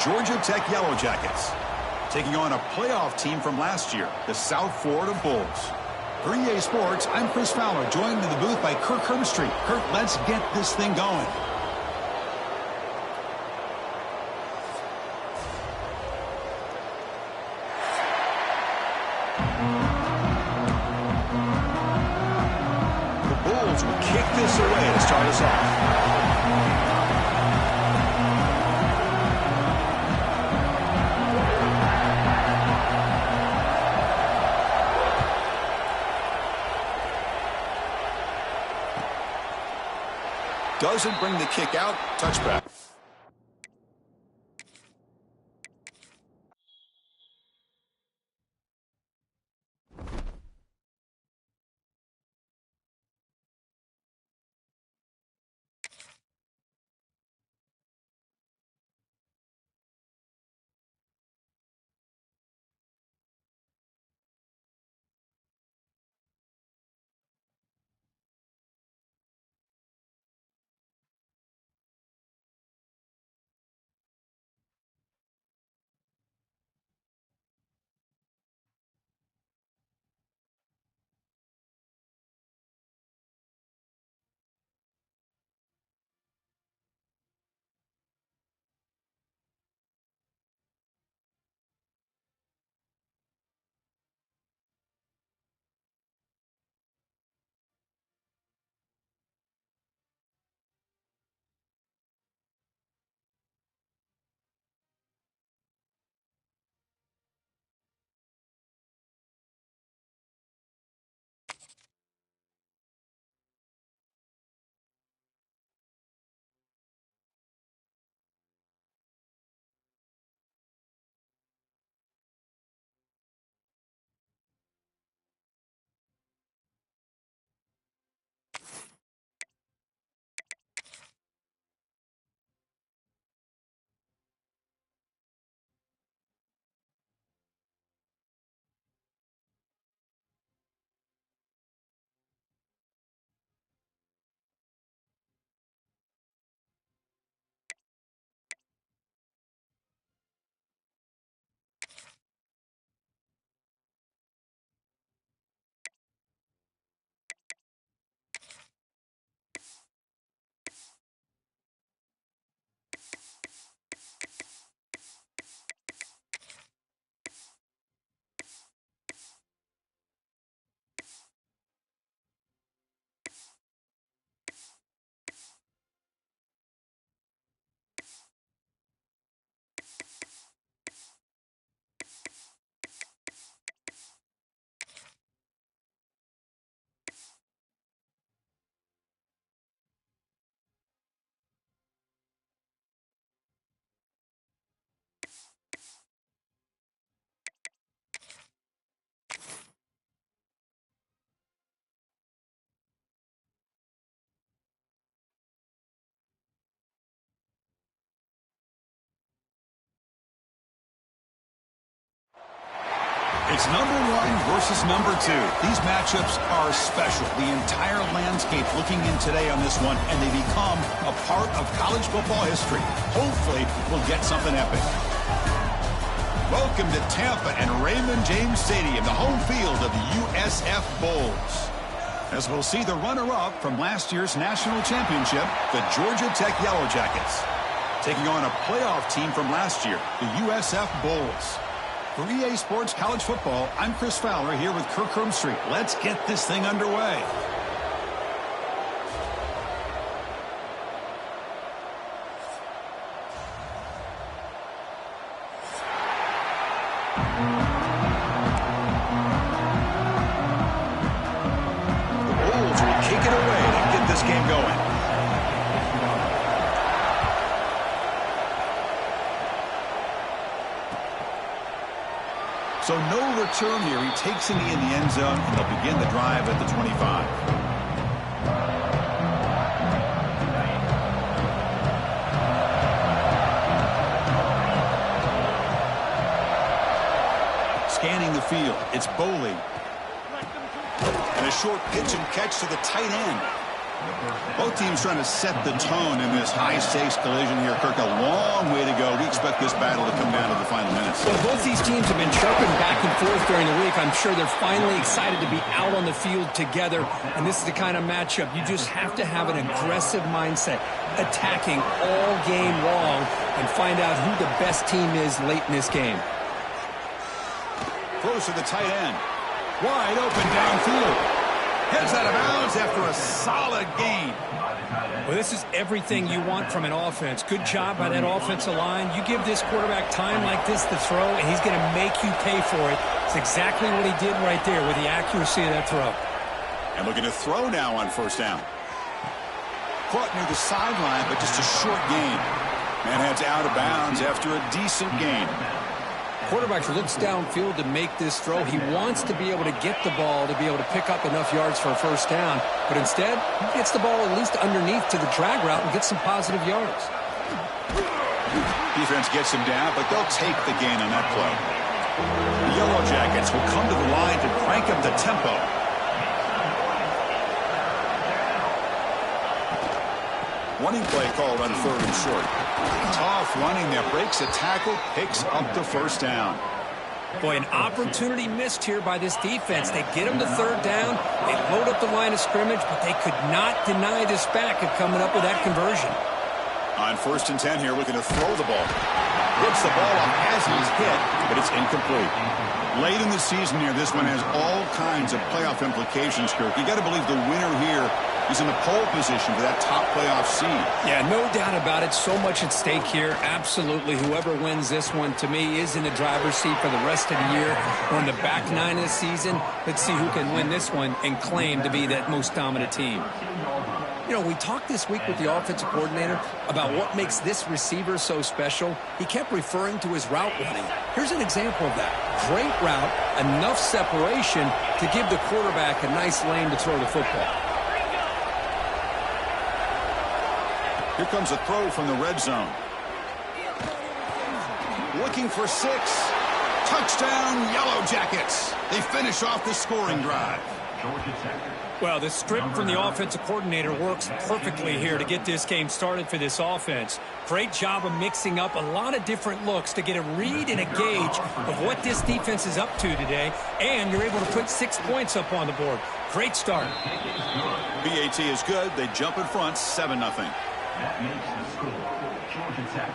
Georgia Tech Yellow Jackets, taking on a playoff team from last year, the South Florida Bulls. For EA Sports, I'm Chris Fowler, joined in the booth by Kirk Herbstreit. Kirk, let's get this thing going. The Bulls will kick this away to start us off. Doesn't bring the kick out. Touchback. It's number one versus number two. These matchups are special. The entire landscape looking in today on this one, and they become a part of college football history. Hopefully, we'll get something epic. Welcome to Tampa and Raymond James Stadium, the home field of the USF Bulls. As we'll see the runner-up from last year's national championship, the Georgia Tech Yellow Jackets, taking on a playoff team from last year, the USF Bulls. For EA Sports College Football, I'm Chris Fowler here with Kirk Herbstreit. Let's get this thing underway. The Bulls will kick it away to get this game going. So no return here. He takes it in the end zone, and they'll begin the drive at the 25. Scanning the field, it's Boley. And a short pitch and catch to the tight end. Both teams trying to set the tone in this high-stakes collision here. Kirk, a long way to go. We expect this battle to come down to the final minutes. Well, both these teams have been chirping back and forth during the week. I'm sure they're finally excited to be out on the field together. And this is the kind of matchup you just have to have an aggressive mindset, attacking all game long, and find out who the best team is late in this game. Close to the tight end. Wide open downfield. Heads out of bounds after a solid gain. Well, this is everything you want from an offense. Good job by that offensive line. You give this quarterback time like this to throw, and he's going to make you pay for it. It's exactly what he did right there with the accuracy of that throw. And looking to throw now on first down. Caught near the sideline, but just a short gain. Man heads out of bounds after a decent gain. Quarterback looks downfield to make this throw. He wants to be able to get the ball to be able to pick up enough yards for a first down. But instead, he gets the ball at least underneath to the drag route and gets some positive yards. Defense gets him down, but they'll take the gain on that play. The Yellow Jackets will come to the line to crank up the tempo. Running play called on third and short. Tough running there. Breaks a tackle, picks up the first down. Boy, an opportunity missed here by this defense. They get him to third down. They load up the line of scrimmage, but they could not deny this back of coming up with that conversion. On 1st and 10 here, looking to throw the ball. Gets the ball off as he's hit, but it's incomplete. Late in the season here, this one has all kinds of playoff implications, Kirk. You got to believe the winner here is in the pole position for that top playoff seed. Yeah, no doubt about it. So much at stake here. Absolutely. Whoever wins this one, to me, is in the driver's seat for the rest of the year. We're in the back nine of the season. Let's see who can win this one and claim to be that most dominant team. You know, we talked this week with the offensive coordinator about what makes this receiver so special. He kept referring to his route running. Here's an example of that. Great route, enough separation to give the quarterback a nice lane to throw the football. Here comes a throw from the red zone. Looking for 6. Touchdown, Yellow Jackets. They finish off the scoring drive. Well, the script from the offensive coordinator works perfectly here to get this game started for this offense. Great job of mixing up a lot of different looks to get a read and a gauge of what this defense is up to today, and you're able to put 6 points up on the board. Great start. BAT is good. They jump in front, 7-0. That makes the score Georgia Tech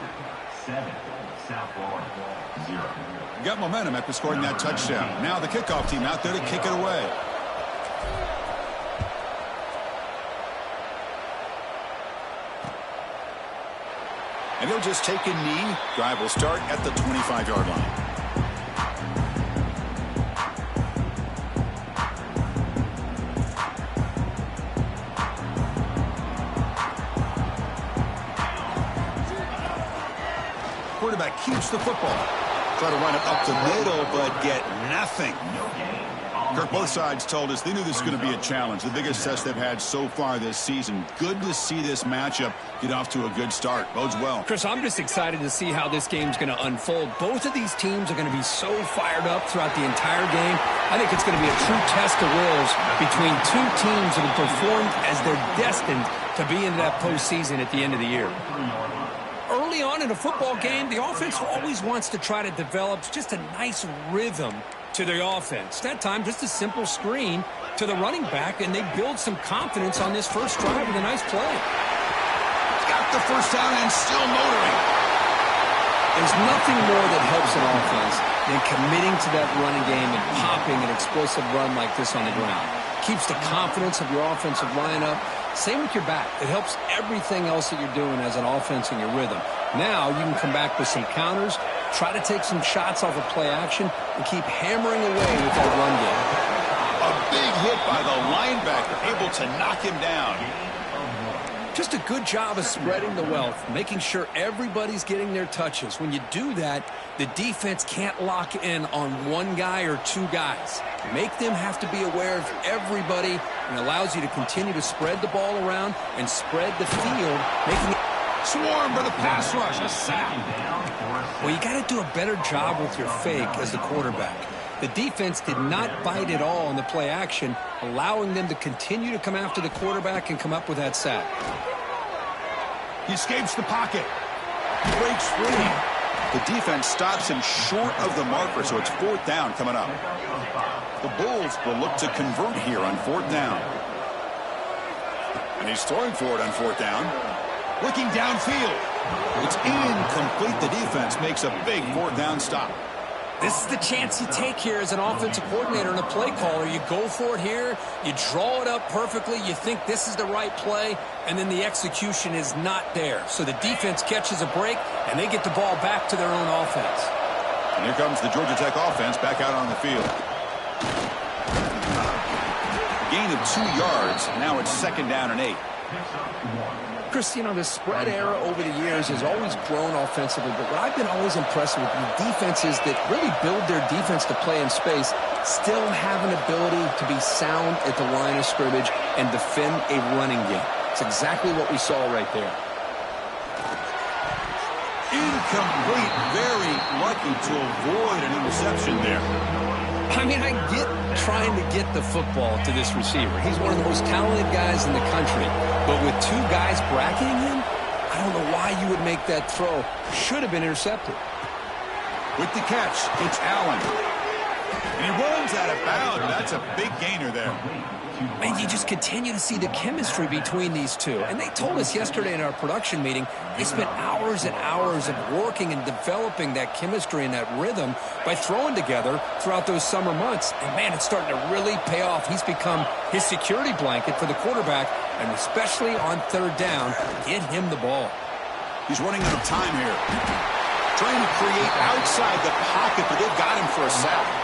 7, South Florida 0. Got momentum after scoring that touchdown. Now the kickoff team out there to kick it away. And he'll just take a knee. Drive will start at the 25-yard line. Quarterback keeps the football. Try to run it up the middle, but get nothing. Kirk, both sides told us they knew this was going to be a challenge. The biggest test they've had so far this season. Good to see this matchup get off to a good start. Bodes well. Chris, I'm just excited to see how this game's going to unfold. Both of these teams are going to be so fired up throughout the entire game. I think it's going to be a true test of wills between two teams that have performed as they're destined to be in that postseason at the end of the year. Early on in a football game, the offense always wants to try to develop just a nice rhythm to the offense. That time, just a simple screen to the running back, and they build some confidence on this first drive with a nice play. Got the first down and still motoring. There's nothing more that helps an offense than committing to that running game and popping an explosive run like this on the ground. Keeps the confidence of your offensive lineup. Same with your back. It helps everything else that you're doing as an offense in your rhythm. Now you can come back with some counters, try to take some shots off of play action, and keep hammering away with that run game. A big hit by the linebacker, able to knock him down. Just a good job of spreading the wealth, making sure everybody's getting their touches. When you do that, the defense can't lock in on one guy or two guys. Make them have to be aware of everybody, and allows you to continue to spread the ball around and spread the field, making it Swarm for the pass rush, a sack. Well, you got to do a better job with your fake as the quarterback. The defense did not bite at all in the play action, allowing them to continue to come after the quarterback and come up with that sack. He escapes the pocket. Breaks free. The defense stops him short of the marker, so it's 4th down coming up. The Bulls will look to convert here on 4th down. And he's throwing for it on 4th down. Looking downfield. It's incomplete. The defense makes a big 4th down stop. This is the chance you take here as an offensive coordinator and a play caller. You go for it here, you draw it up perfectly, you think this is the right play, and then the execution is not there. So the defense catches a break, and they get the ball back to their own offense. And here comes the Georgia Tech offense back out on the field. Gain of 2 yards. Now it's 2nd down and 8. Chris, you know, the spread era over the years has always grown offensively, but what I've been always impressed with the defenses that really build their defense to play in space still have an ability to be sound at the line of scrimmage and defend a running game. It's exactly what we saw right there. Incomplete. Very lucky to avoid an interception there. I mean, I get trying to get the football to this receiver. He's one of the most talented guys in the country. But with 2 guys bracketing him, I don't know why you would make that throw. Should have been intercepted. With the catch, it's Allen. And he runs out of bounds. That's a big gainer there. And you just continue to see the chemistry between these two. And they told us yesterday in our production meeting, they spent hours and hours of working and developing that chemistry and that rhythm by throwing together throughout those summer months. And, man, it's starting to really pay off. He's become his security blanket for the quarterback, and especially on 3rd down, get him the ball. He's running out of time here. Trying to create outside the pocket, but they've got him for a sack.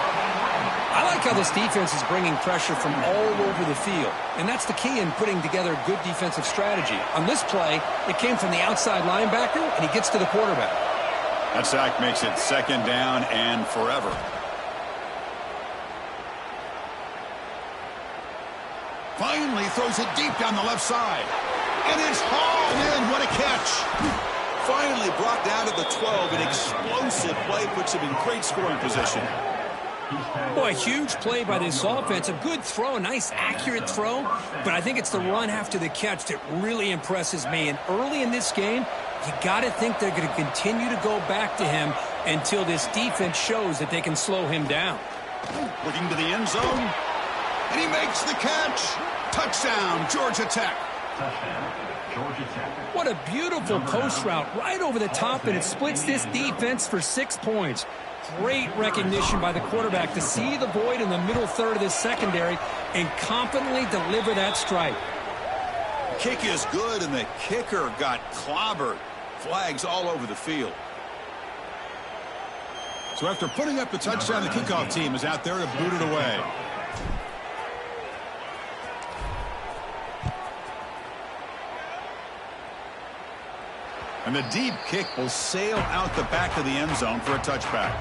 I like how this defense is bringing pressure from all over the field, and that's the key in putting together good defensive strategy. On this play, it came from the outside linebacker, and he gets to the quarterback. That sack makes it 2nd down and forever. Finally throws it deep down the left side. And it's hauled in. What a catch. Finally brought down to the 12. An explosive play puts him in great scoring position. Boy, a huge play by this offense. A good throw, a nice accurate throw. But I think it's the run after the catch that really impresses me. And early in this game, you got to think they're going to continue to go back to him until this defense shows that they can slow him down. Looking to the end zone. And he makes the catch. Touchdown, Georgia Tech. Touchdown, Georgia Tech. What a beautiful post route right over the top, and it splits this defense for 6 points. Great recognition by the quarterback to see the void in the middle third of this secondary and confidently deliver that strike. Kick is good, and the kicker got clobbered. Flags all over the field. So after putting up the touchdown, the kickoff team is out there to boot it away. And the deep kick will sail out the back of the end zone for a touchback.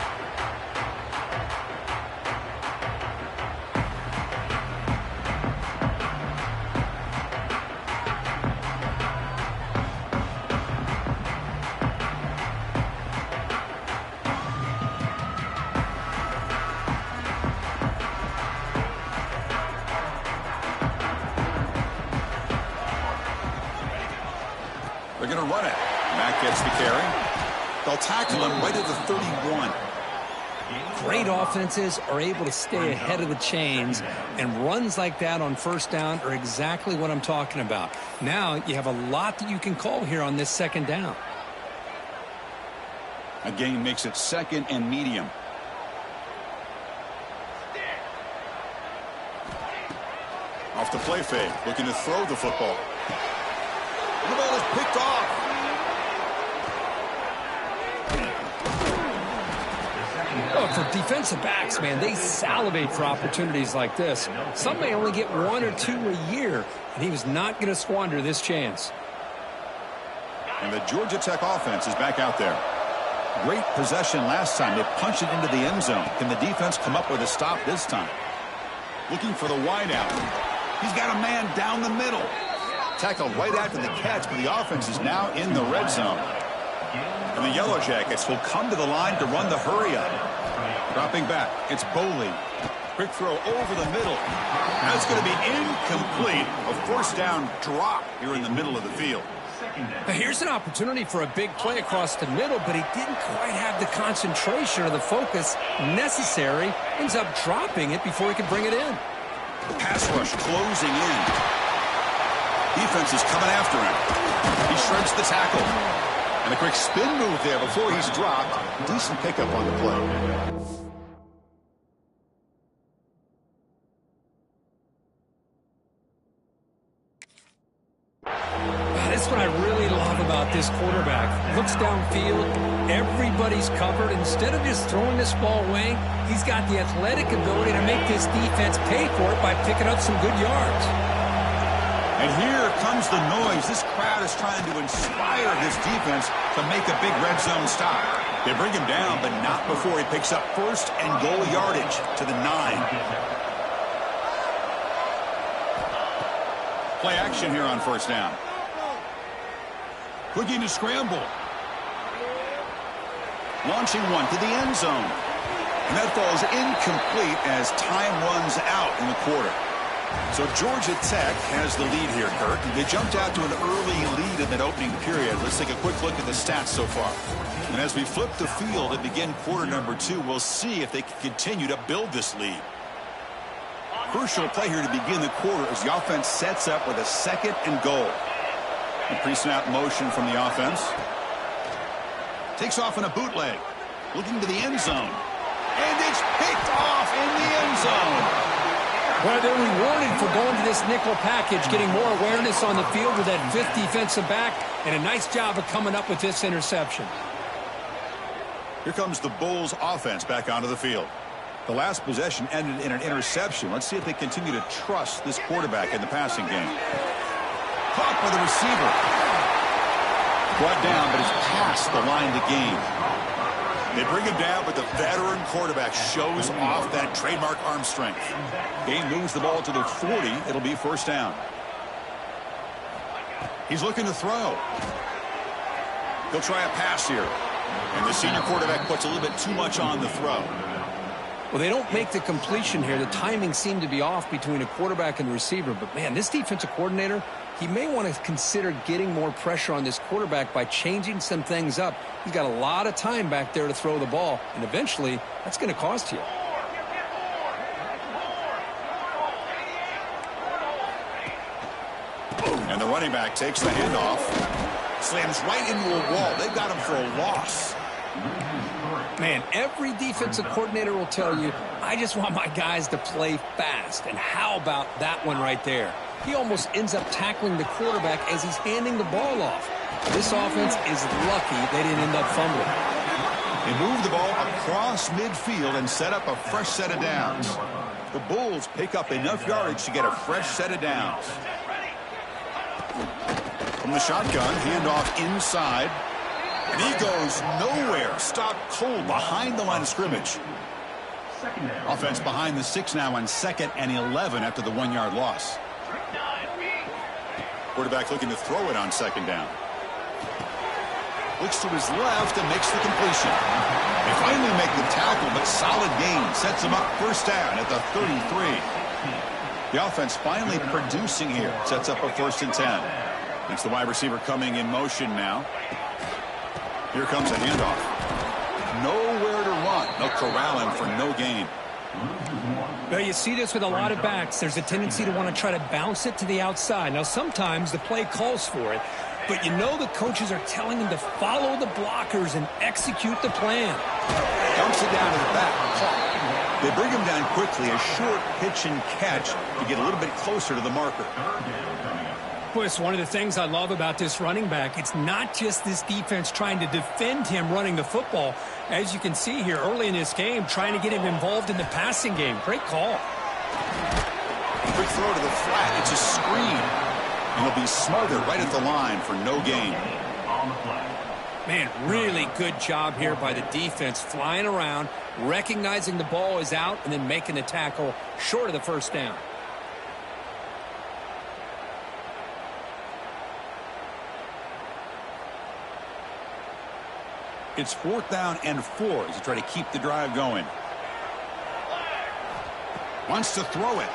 They're going to run it. Mack gets the carry. They'll tackle him right at the 31. Great offenses are able to stay ahead of the chains, and runs like that on 1st down are exactly what I'm talking about. Now you have a lot that you can call here on this 2nd down. A gain makes it 2nd and medium. Off the play fake, looking to throw the football. The ball is picked off. Oh, for defensive backs, man, they salivate for opportunities like this. Some may only get 1 or 2 a year, and he was not going to squander this chance. And the Georgia Tech offense is back out there. Great possession last time. They punched it into the end zone. Can the defense come up with a stop this time? Looking for the wideout. He's got a man down the middle. Tackled right after the catch, but the offense is now in the red zone. And the Yellow Jackets will come to the line to run the hurry up. Dropping back. It's Boley. Quick throw over the middle. That's going to be incomplete. A first down drop here in the middle of the field. Now here's an opportunity for a big play across the middle, but he didn't quite have the concentration or the focus necessary. Ends up dropping it before he could bring it in. Pass rush closing in. Defense is coming after him. He shreds the tackle. And a quick spin move there before he's dropped. Decent pickup on the play. That's what I really love about this quarterback. Looks downfield, everybody's covered. Instead of just throwing this ball away, he's got the athletic ability to make this defense pay for it by picking up some good yards. And here comes the noise. This crowd is trying to inspire this defense to make a big red zone stop. They bring him down, but not before he picks up first and goal yardage to the 9. Play action here on first down. Looking to scramble. Launching one to the end zone. And that falls incomplete as time runs out in the quarter. So Georgia Tech has the lead here, Kurt. They jumped out to an early lead in that opening period. Let's take a quick look at the stats so far. And as we flip the field and begin quarter number 2, we'll see if they can continue to build this lead. Crucial play here to begin the quarter as the offense sets up with a second and goal. A pre-snap motion from the offense. Takes off in a bootleg. Looking to the end zone. And it's picked off in the end zone. Well, they're rewarded for going to this nickel package, getting more awareness on the field with that 5th defensive back, and a nice job of coming up with this interception. Here comes the Bulls offense back onto the field. The last possession ended in an interception. Let's see if they continue to trust this quarterback in the passing game. Caught by the receiver. Brought down, but it's past the line to gain. They bring him down, but the veteran quarterback shows off that trademark arm strength. Game moves the ball to the 40. It'll be first down. He's looking to throw. He'll try a pass here. And the senior quarterback puts a little bit too much on the throw. Well, they don't make the completion here. The timing seemed to be off between a quarterback and the receiver. But, man, this defensive coordinator, he may want to consider getting more pressure on this quarterback by changing some things up. He's got a lot of time back there to throw the ball, and eventually that's going to cost you. And the running back takes the handoff. Slams right into a wall. They've got him for a loss. Man, every defensive coordinator will tell you, I just want my guys to play fast. And how about that one right there? He almost ends up tackling the quarterback as he's handing the ball off. This offense is lucky they didn't end up fumbling. They move the ball across midfield and set up a fresh set of downs. The Bulls pick up enough yardage to get a fresh set of downs. From the shotgun, handoff inside. And he goes nowhere. Stopped cold behind the line of scrimmage. Offense behind the 6 now on 2nd and 11 after the 1-yard loss. Quarterback looking to throw it on 2nd down. Looks to his left and makes the completion. They finally make the tackle, but solid gain. Sets him up first down at the 33. The offense finally producing here. Sets up a 1st and 10. It's the wide receiver coming in motion now. Here comes a handoff. Nowhere to run. They'll corral him for no gain. Well, you see this with a lot of backs. There's a tendency to want to try to bounce it to the outside. Now, sometimes the play calls for it, but you know the coaches are telling them to follow the blockers and execute the plan. Dumps it down to the back. They bring him down quickly. A short pitch and catch to get a little bit closer to the marker. Boy, it's one of the things I love about this running back. It's not just this defense trying to defend him running the football. As you can see here early in this game, trying to get him involved in the passing game. Great call. Quick throw to the flat. It's a screen. And he'll be smothered right at the line for no gain. Man, really good job here by the defense, flying around, recognizing the ball is out, and then making the tackle short of the first down. It's 4th down and 4 as they try to keep the drive going. Wants to throw it.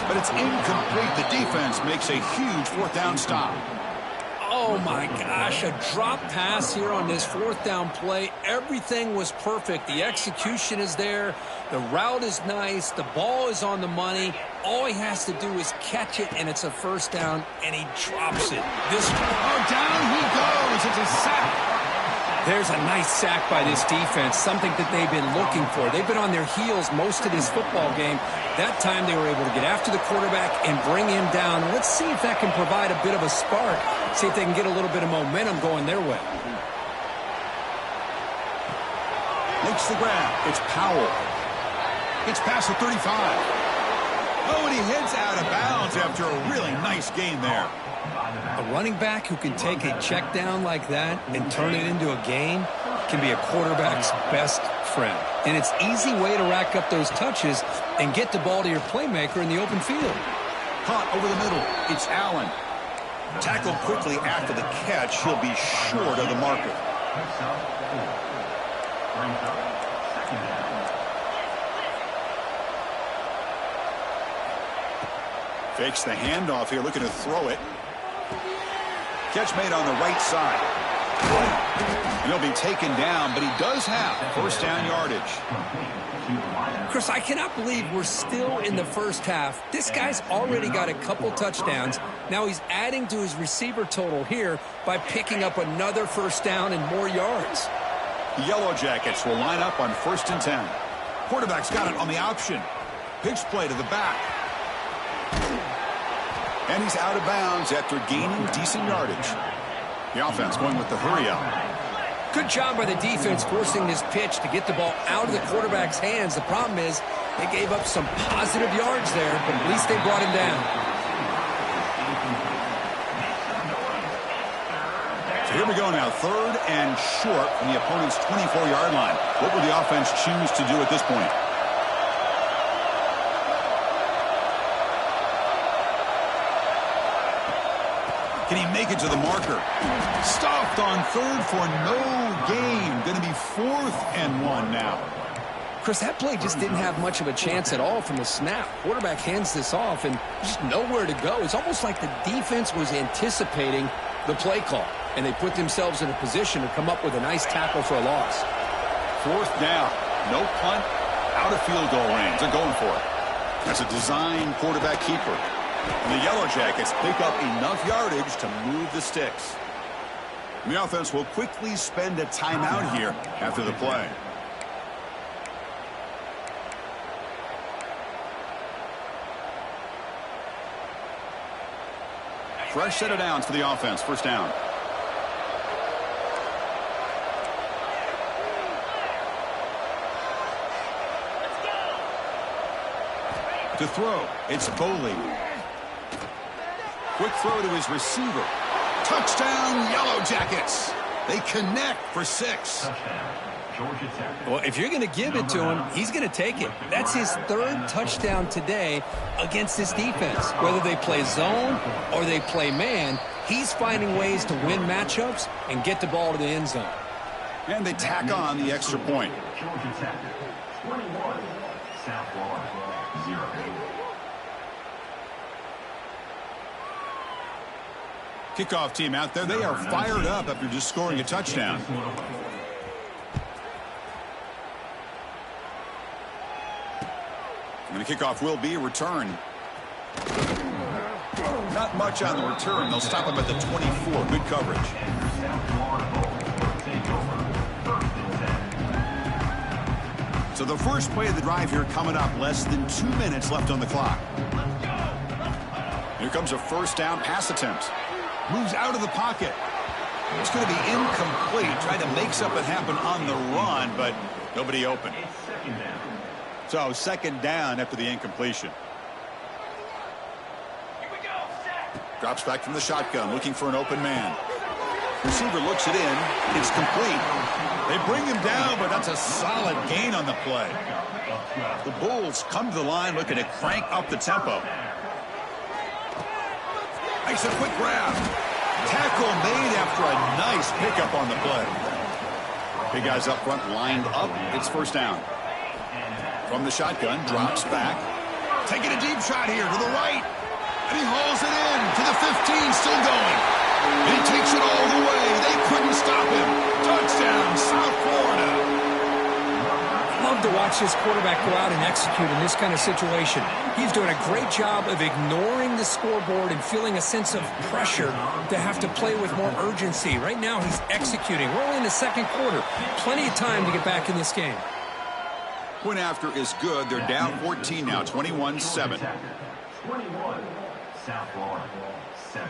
But it's incomplete. The defense makes a huge fourth down stop. Oh, my gosh, a drop pass here on this fourth down play. Everything was perfect. The execution is there. The route is nice. The ball is on the money. All he has to do is catch it, and it's a first down, and he drops it. Down he goes. It's a sack. There's a nice sack by this defense, something that they've been looking for. They've been on their heels most of this football game. That time they were able to get after the quarterback and bring him down. Let's see if that can provide a bit of a spark, see if they can get a little bit of momentum going their way. Makes the grab. It's Powell. Gets past the 35. Oh, and he heads out of bounds after a really nice gain there. A running back who can take a check down like that and turn it into a gain can be a quarterback's best friend. And it's an easy way to rack up those touches and get the ball to your playmaker in the open field. Caught over the middle. It's Allen. Tackled quickly after the catch. He'll be short of the marker. Fakes the handoff here, looking to throw it. Catch made on the right side. And he'll be taken down, but he does have first down yardage. Chris, I cannot believe we're still in the first half. This guy's already got a couple touchdowns. Now he's adding to his receiver total here by picking up another first down and more yards. The Yellow Jackets will line up on 1st and 10. Quarterback's got it on the option. Pitch play to the back. And he's out of bounds after gaining decent yardage. The offense going with the hurry up. Good job by the defense forcing this pitch to get the ball out of the quarterback's hands. The problem is they gave up some positive yards there, but at least they brought him down. So here we go now, 3rd and short from the opponent's 24-yard line. What will the offense choose to do at this point? Can he make it to the marker? Stopped on 3rd for no gain. Going to be 4th and 1 now. Chris, that play just didn't have much of a chance at all from the snap. Quarterback hands this off and just nowhere to go. It's almost like the defense was anticipating the play call, and they put themselves in a position to come up with a nice tackle for a loss. 4th down. No punt. Out of field goal range. They're going for it. That's a design quarterback keeper. And the Yellow Jackets pick up enough yardage to move the sticks. And the offense will quickly spend a timeout here after the play. Fresh set of downs for the offense. First down. To throw, it's Foley. Quick throw to his receiver. Touchdown, Yellow Jackets. They connect for 6. Well, if you're going to give it to him, he's going to take it. That's his 3rd touchdown today against this defense. Whether they play zone or they play man, he's finding ways to win matchups and get the ball to the end zone. And they tack on the extra point. Georgia Tech, 21, South Florida, 0. Kickoff team out there. They are fired up after just scoring a touchdown. And the kickoff will be a return. Not much on the return. They'll stop him at the 24. Good coverage. So the first play of the drive here coming up. Less than 2 minutes left on the clock. Here comes a first down pass attempt. Moves out of the pocket. It's going to be incomplete. Tried to make something happen on the run, but nobody open. So 2nd down after the incompletion. Drops back from the shotgun, looking for an open man. Receiver looks it in. It's complete. They bring him down, but that's a solid gain on the play. The Bulls come to the line looking to crank up the tempo. Makes a quick grab. Tackle made after a nice pickup on the play. Big guys up front lined up. It's first down. From the shotgun, drops back. Taking a deep shot here to the right. And he hauls it in to the 15, still going. And he takes it all the way. They couldn't stop him. Touchdown, South Florida. Love to watch this quarterback go out and execute in this kind of situation. He's doing a great job of ignoring the scoreboard and feeling a sense of pressure to have to play with more urgency. Right now, he's executing. We're only in the second quarter. Plenty of time to get back in this game. Point after is good. They're down 14 now, 21-7. 21, South Florida, 7.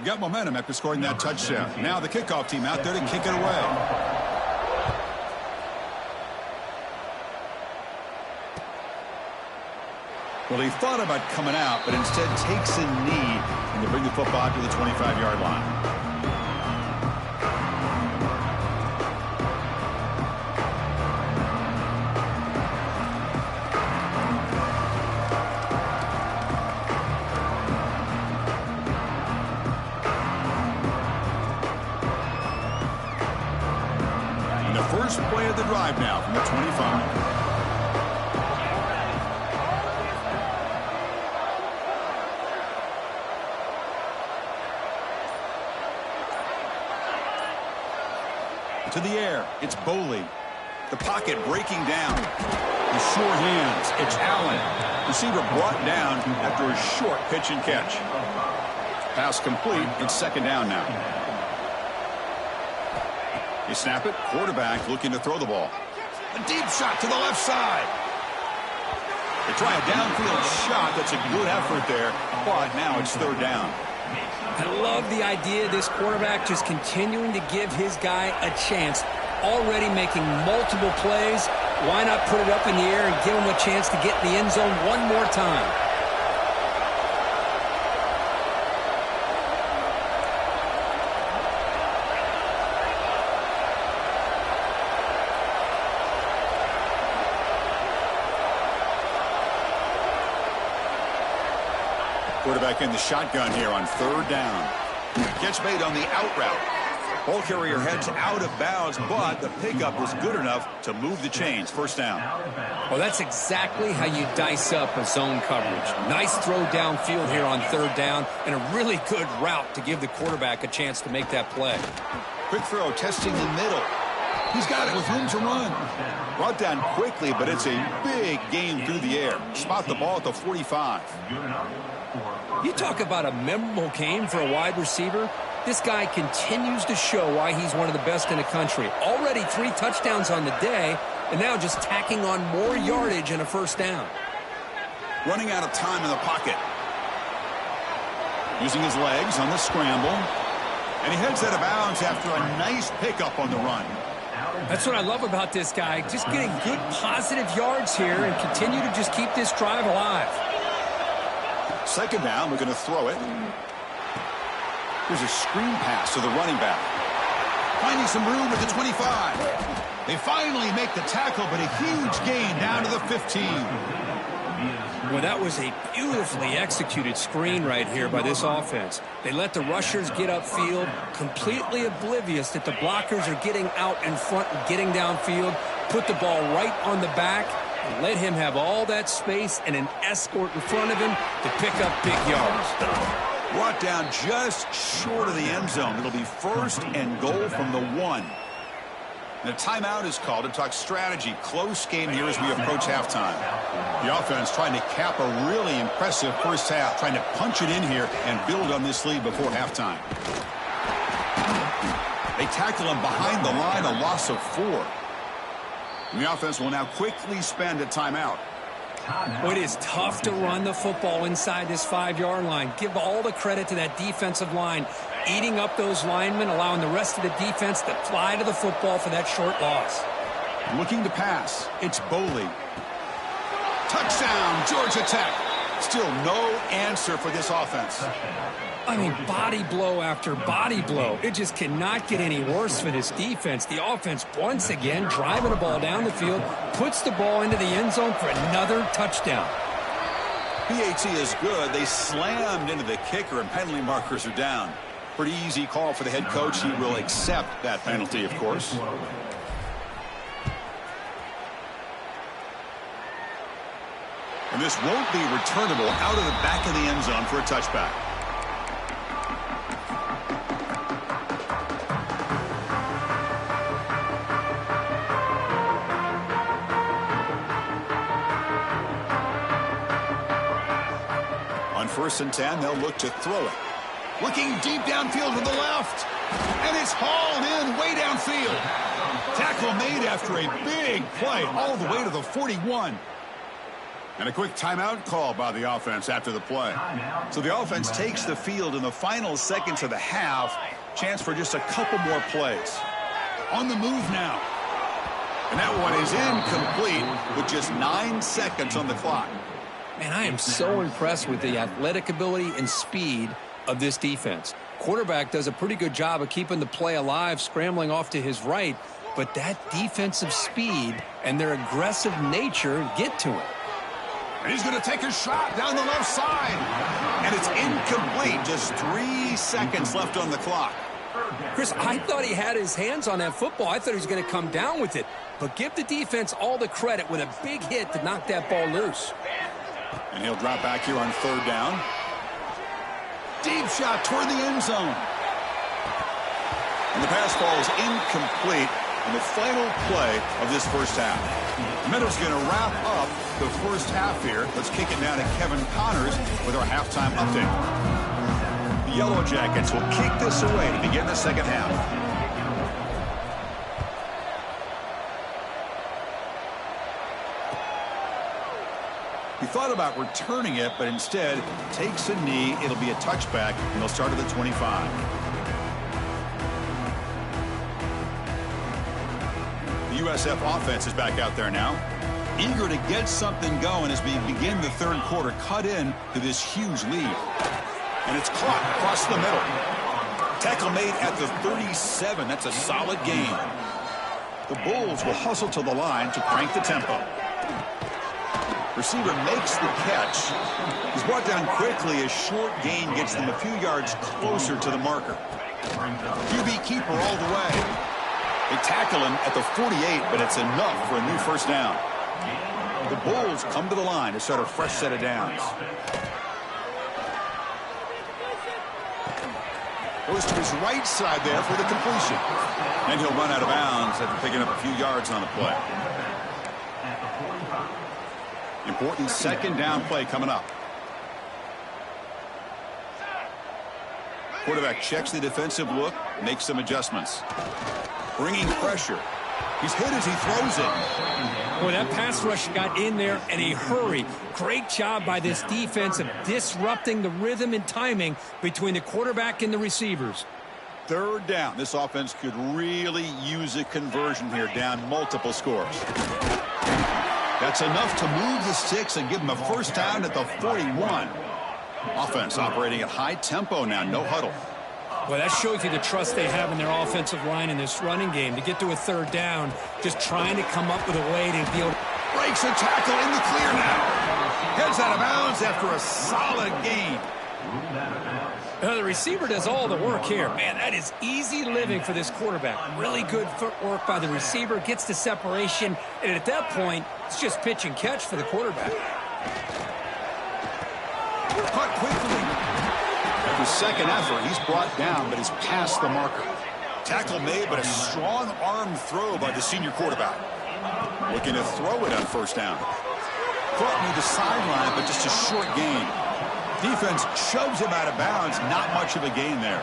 Got momentum after scoring that touchdown. Now the kickoff team out there to kick it away. Well, he thought about coming out, but instead takes a knee and to bring the football to the 25-yard line. And the first play of the drive now from the 25. To the air, it's Boley. The pocket breaking down. The short hands, it's Allen. Receiver brought down after a short pitch and catch. Pass complete, it's second down now. You snap it, quarterback looking to throw the ball. A deep shot to the left side. They try a downfield shot, that's a good effort there, but now it's third down. I love the idea of this quarterback just continuing to give his guy a chance. Already making multiple plays. Why not put it up in the air and give him a chance to get in the end zone one more time? Quarterback in the shotgun here on third down. Catch made on the out route. Ball carrier heads out of bounds, but the pickup was good enough to move the chains. First down. Well, that's exactly how you dice up a zone coverage. Nice throw downfield here on third down, and a really good route to give the quarterback a chance to make that play. Quick throw, testing the middle. He's got it with room to run. Brought down quickly, but it's a big gain through the air. Spot the ball at the 45. You talk about a memorable game for a wide receiver. This guy continues to show why he's one of the best in the country. Already 3 touchdowns on the day, and now just tacking on more yardage and a first down. Running out of time in the pocket. Using his legs on the scramble. And he heads out of bounds after a nice pickup on the run. That's what I love about this guy. Just getting good positive yards here and continue to just keep this drive alive. Second down, we're going to throw it. Here's a screen pass to the running back. Finding some room at the 25. They finally make the tackle, but a huge gain down to the 15. Well, that was a beautifully executed screen right here by this offense. They let the rushers get upfield, completely oblivious that the blockers are getting out in front and getting downfield, put the ball right on the back, and let him have all that space and an escort in front of him to pick up big yards. Brought down just short of the end zone. It'll be first and goal from the 1. And a timeout is called to talk strategy. Close game here as we approach halftime. The offense trying to cap a really impressive first half, trying to punch it in here and build on this lead before halftime. They tackle him behind the line, a loss of 4. And the offense will now quickly spend a timeout. Well, it is tough to run the football inside this 5-yard line. Give all the credit to that defensive line, eating up those linemen, allowing the rest of the defense to fly to the football for that short loss. Looking to pass, it's Boley. Touchdown, Georgia Tech. Still no answer for this offense. I mean, body blow after body blow. It just cannot get any worse for this defense. The offense, once again, driving the ball down the field, puts the ball into the end zone for another touchdown. PAT is good. They slammed into the kicker, and penalty markers are down. Pretty easy call for the head coach. He will accept that penalty, of course. And this won't be returnable out of the back of the end zone for a touchback. On 1st and 10, they'll look to throw it. Looking deep downfield to the left. And it's hauled in way downfield. Tackle made after a big play all the way to the 41. And a quick timeout call by the offense after the play. So the offense takes the field in the final seconds of the half. Chance for just a couple more plays. On the move now. And that one is incomplete with just 9 seconds on the clock. Man, I am so impressed with the athletic ability and speed of this defense. Quarterback does a pretty good job of keeping the play alive, scrambling off to his right, but that defensive speed and their aggressive nature get to him. And he's going to take a shot down the left side. And it's incomplete. Just 3 seconds left on the clock. Chris, I thought he had his hands on that football. I thought he was going to come down with it. But give the defense all the credit with a big hit to knock that ball loose. And he'll drop back here on 3rd down. Deep shot toward the end zone. And the pass falls incomplete in the final play of this first half. Meadow's going to wrap up the first half here. Let's kick it down to Kevin Connors with our halftime update. The Yellow Jackets will kick this away to begin the second half. He thought about returning it, but instead takes a knee. It'll be a touchback, and they'll start at the 25. The USF offense is back out there now, eager to get something going as we begin the third quarter, cut in to this huge lead. And it's caught across the middle. Tackle made at the 37. That's a solid gain. The Bulls will hustle to the line to crank the tempo. Receiver makes the catch. He's brought down quickly. A short gain gets them a few yards closer to the marker. QB keeper all the way. They tackle him at the 48, but it's enough for a new first down. The Bulls come to the line to start a fresh set of downs. Goes to his right side there for the completion. And he'll run out of bounds after picking up a few yards on the play. Important second down play coming up. Quarterback checks the defensive look, makes some adjustments. Bringing pressure. He's hit as he throws it. Boy, that pass rush got in there in a hurry. Great job by this defense of disrupting the rhythm and timing between the quarterback and the receivers. 3rd down. This offense could really use a conversion here, down multiple scores. That's enough to move the sticks and give them a first down at the 41. Offense operating at high tempo now, no huddle. Well, that shows you the trust they have in their offensive line in this running game. To get to a 3rd down, just trying to come up with a way to be able to... Breaks a tackle in the clear now. Heads out of bounds after a solid gain. The receiver does all the work here. Man, that is easy living for this quarterback. Really good footwork by the receiver, gets the separation, and at that point, it's just pitch and catch for the quarterback. Caught quickly. After second effort, he's brought down, but he's past the marker. Tackle made, but a strong arm throw by the senior quarterback. Looking to throw it on first down. Caught near the sideline, but just a short gain. Defense shoves him out of bounds. Not much of a gain there.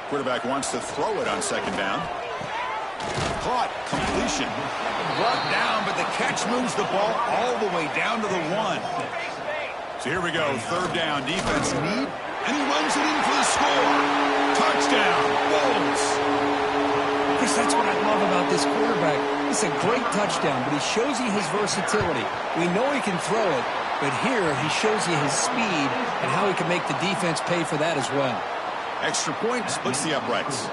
Quarterback wants to throw it on second down. Caught. Completion. Brought down, but the catch moves the ball all the way down to the 1. So here we go. 3rd down. Defense need. And he runs it in for the score. Touchdown. Bulls. Chris, that's what I love about this quarterback. It's a great touchdown, but he shows you his versatility. We know he can throw it, but here he shows you his speed and how he can make the defense pay for that as well. Extra point splits the uprights.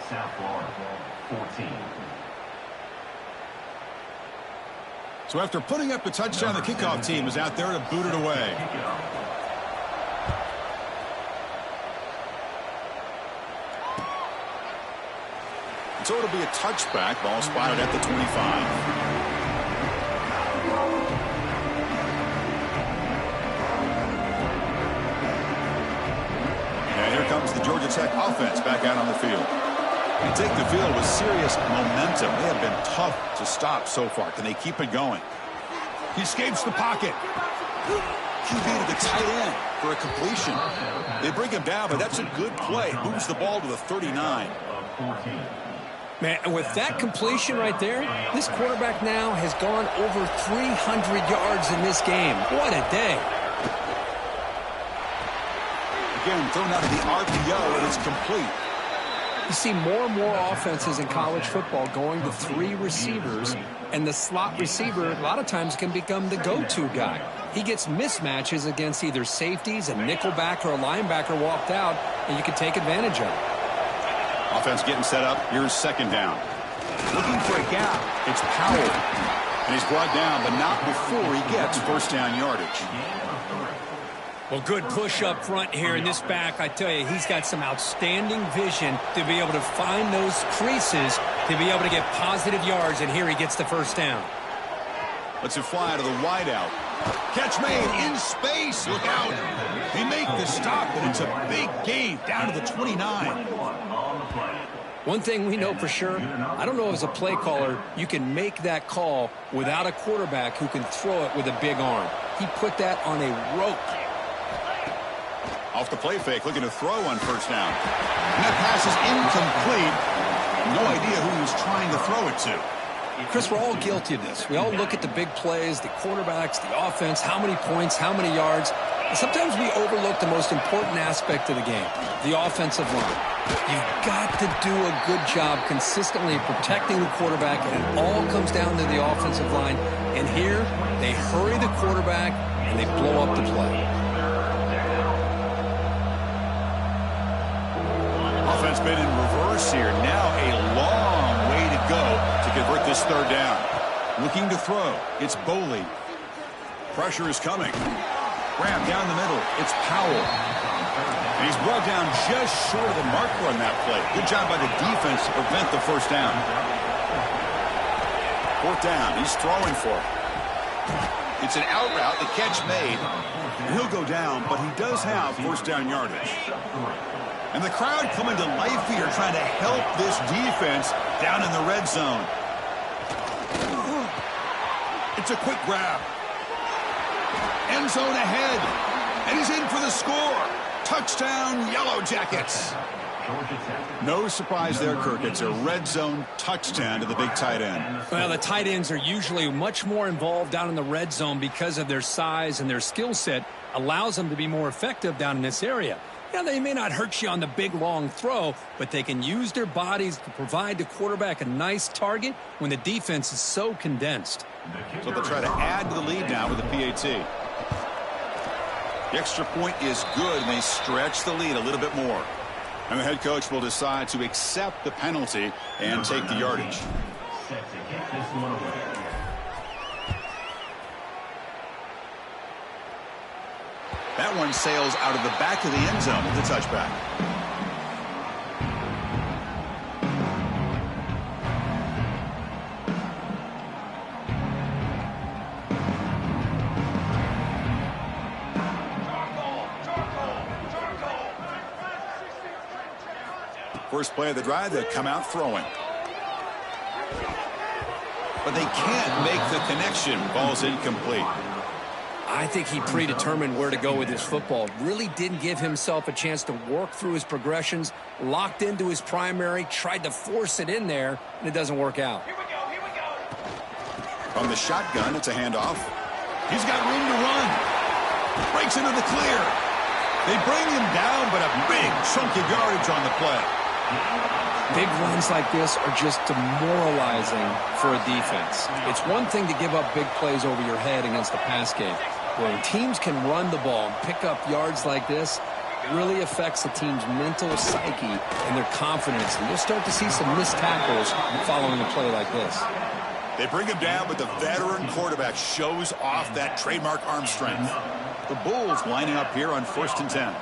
South Florida, 14. So after putting up the touchdown, the kickoff team is out there to boot it away. So it'll be a touchback. Ball spotted at the 25. And here comes the Georgia Tech offense back out on the field. They take the field with serious momentum. They have been tough to stop so far. Can they keep it going? He escapes the pocket. QB to the tight end for a completion. They bring him down, but that's a good play. Moves the ball to the 39. Man, and with that completion right there, this quarterback now has gone over 300 yards in this game. What a day. Again, thrown out of the RPO, and it's complete. You see more and more offenses in college football going to 3 receivers, and the slot receiver a lot of times can become the go-to guy. He gets mismatches against either safeties, a nickelback, or a linebacker walked out, and you can take advantage of it. Offense getting set up. Here's second down. Looking for a gap. It's Powell. And he's brought down, but not before he gets first down yardage. Well, good push up front here in this back. I tell you, he's got some outstanding vision to be able to find those creases, to be able to get positive yards, and here he gets the first down. Lets it fly to the wideout. Catch made in space. Look out. They make the stop, and it's a big gain down to the 29. One thing we know for sure, I don't know as a play caller, you can make that call without a quarterback who can throw it with a big arm. He put that on a rope. Off the play fake, looking to throw on first down. And that pass is incomplete. No idea who he was trying to throw it to. Chris, we're all guilty of this. We all look at the big plays, the quarterbacks, the offense, how many points, how many yards. And sometimes we overlook the most important aspect of the game, the offensive line. You've got to do a good job consistently protecting the quarterback, and it all comes down to the offensive line. And here, they hurry the quarterback, and they blow up the play. Offense been in reverse here. Now a long way to go to convert this third down. Looking to throw. It's Boley. Pressure is coming. Grab down the middle. It's Powell. And he's brought down just short of the marker on that play. Good job by the defense to prevent the first down. Fourth down. He's throwing for it. It's an out route. The catch made. He'll go down, but he does have first down yardage. And the crowd coming to life here, trying to help this defense down in the red zone. It's a quick grab. End zone ahead. And he's in for the score. Touchdown, Yellow Jackets. No surprise there, Kirk. It's a red zone touchdown to the big tight end. Well, the tight ends are usually much more involved down in the red zone because of their size, and their skill set allows them to be more effective down in this area. Yeah, they may not hurt you on the big, long throw, but they can use their bodies to provide the quarterback a nice target when the defense is so condensed. So they'll try to add to the lead now with the PAT. The extra point is good, and they stretch the lead a little bit more. And the head coach will decide to accept the penalty and take the yardage. That one sails out of the back of the end zone with the touchback. First play of the drive, they'll come out throwing. But they can't make the connection. Ball's incomplete. I think he predetermined where to go with his football. Really didn't give himself a chance to work through his progressions, locked into his primary, tried to force it in there, and it doesn't work out. Here we go. From the shotgun, it's a handoff. He's got room to run. Breaks into the clear. They bring him down, but a big chunk of yardage on the play. Big runs like this are just demoralizing for a defense. It's one thing to give up big plays over your head against the pass game. When teams can run the ball and pick up yards like this, it really affects the team's mental psyche and their confidence. And you'll start to see some missed tackles following a play like this. They bring him down, but the veteran quarterback shows off that trademark arm strength. The Bulls lining up here on 1st and 10.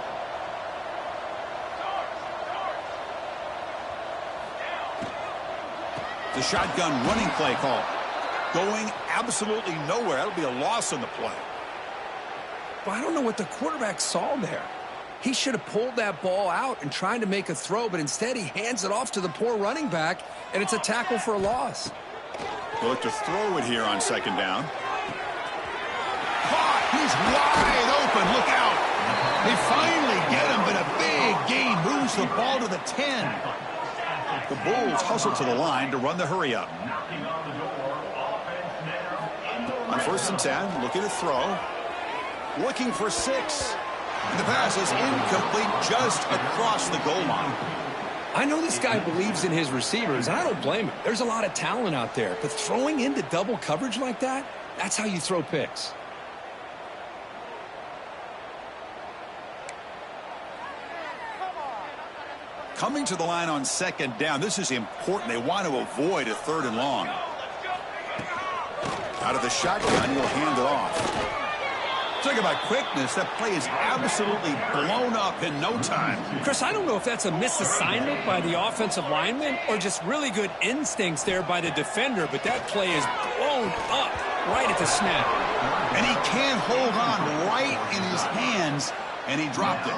The shotgun running play call. Going absolutely nowhere. That'll be a loss on the play. But I don't know what the quarterback saw there. He should have pulled that ball out and tried to make a throw, but instead he hands it off to the poor running back, and it's a tackle for a loss. They'll look to throw it here on second down. Caught! He's wide open. Look out! They finally get him, but a big gain moves the ball to the 10. The Bulls hustle to the line to run the hurry up. On 1st and 10, looking to throw. Looking for 6. And the pass is incomplete just across the goal line. I know this guy believes in his receivers, and I don't blame him. There's a lot of talent out there, but throwing into double coverage like that, that's how you throw picks. Coming to the line on second down, this is important. They want to avoid a 3rd and long. Out of the shotgun, he'll hand it off. Talk about quickness. That play is absolutely blown up in no time. Chris, I don't know if that's a misassignment by the offensive lineman or just really good instincts there by the defender, but that play is blown up right at the snap. And he can't hold on right in his hands, and he dropped it.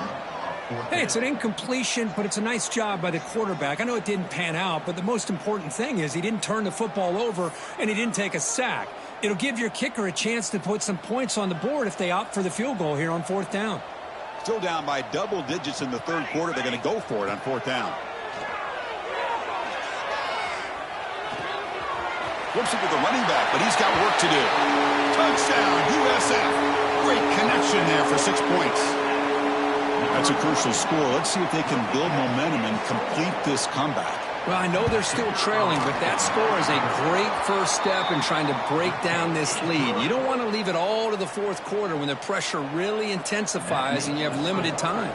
Hey, it's an incompletion, but it's a nice job by the quarterback. I know it didn't pan out, but the most important thing is he didn't turn the football over, and he didn't take a sack. It'll give your kicker a chance to put some points on the board if they opt for the field goal here on 4th down. Still down by double digits in the 3rd quarter. They're going to go for it on 4th down. Flips it to the running back, but he's got work to do. Touchdown, USF. Great connection there for 6 points. That's a crucial score. Let's see if they can build momentum and complete this comeback. Well, I know they're still trailing, but that score is a great first step in trying to break down this lead. You don't want to leave it all to the 4th quarter when the pressure really intensifies and you have limited time.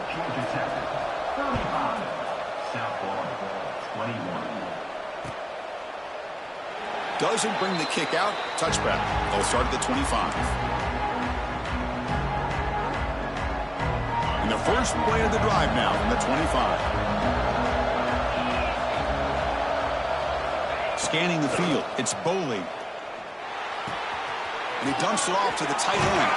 Doesn't bring the kick out. Touchback. They'll start at the 25. And the first play of the drive now from the 25. Scanning the field, it's Boley. And he dumps it off to the tight end.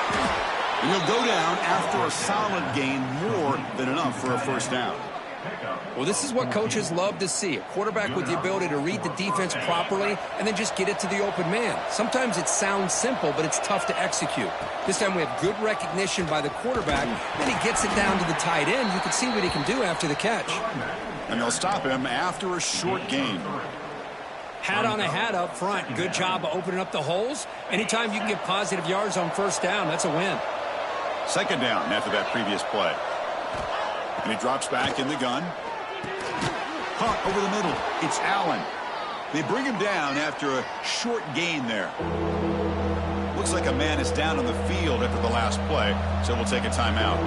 And he'll go down after a solid gain, more than enough for a 1st down. Well, this is what coaches love to see. A quarterback with the ability to read the defense properly and then just get it to the open man. Sometimes it sounds simple, but it's tough to execute. This time we have good recognition by the quarterback, and he gets it down to the tight end. You can see what he can do after the catch. And they'll stop him after a short gain. Hat on a hat up front. Good job of opening up the holes. Anytime you can get positive yards on 1st down, that's a win. 2nd down after that previous play. And he drops back in the gun. Caught over the middle. It's Allen. They bring him down after a short gain there. Looks like a man is down on the field after the last play, so we'll take a timeout.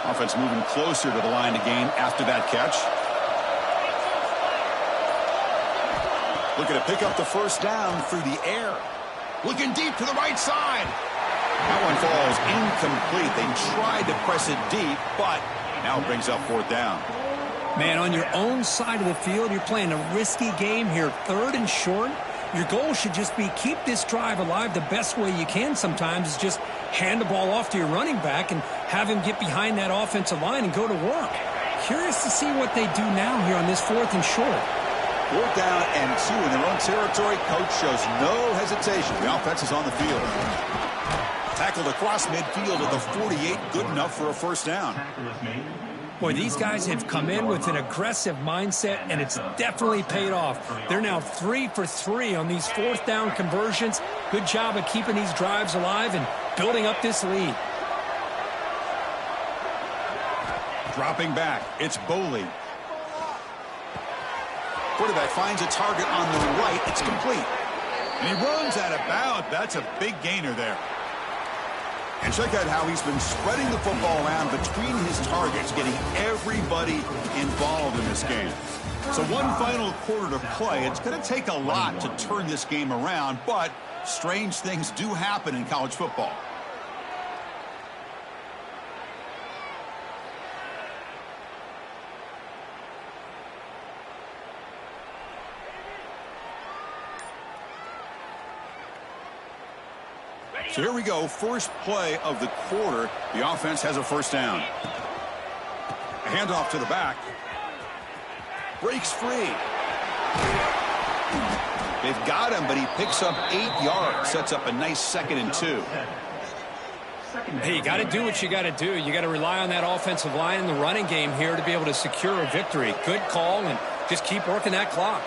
Offense moving closer to the line to gain after that catch. Looking to pick up the 1st down through the air. Looking deep to the right side. That one falls incomplete. They tried to press it deep, but now it brings up 4th down. Man, on your own side of the field, you're playing a risky game here. 3rd and short. Your goal should just be keep this drive alive the best way you can sometimes is just hand the ball off to your running back and have him get behind that offensive line and go to work. Curious to see what they do now here on this 4th and short. 4th down and 2 in their own territory. Coach shows no hesitation. The offense is on the field. Tackled across midfield at the 48. Good enough for a 1st down. Boy, these guys have come in with an aggressive mindset, and it's definitely paid off. They're now 3 for 3 on these 4th down conversions. Good job of keeping these drives alive and building up this lead. Dropping back, it's Boley. Quarterback finds a target on the right. It's complete. And he runs out of bounds. That's a big gainer there. And check out how he's been spreading the football around between his targets, getting everybody involved in this game. So one final quarter to play. It's going to take a lot to turn this game around, but strange things do happen in college football. So here we go, first play of the quarter. The offense has a first down. A handoff to the back. Breaks free. They've got him, but he picks up 8 yards. Sets up a nice 2nd and 2. Hey, you got to do what you got to do. You got to rely on that offensive line in the running game here to be able to secure a victory. Good call, and just keep working that clock.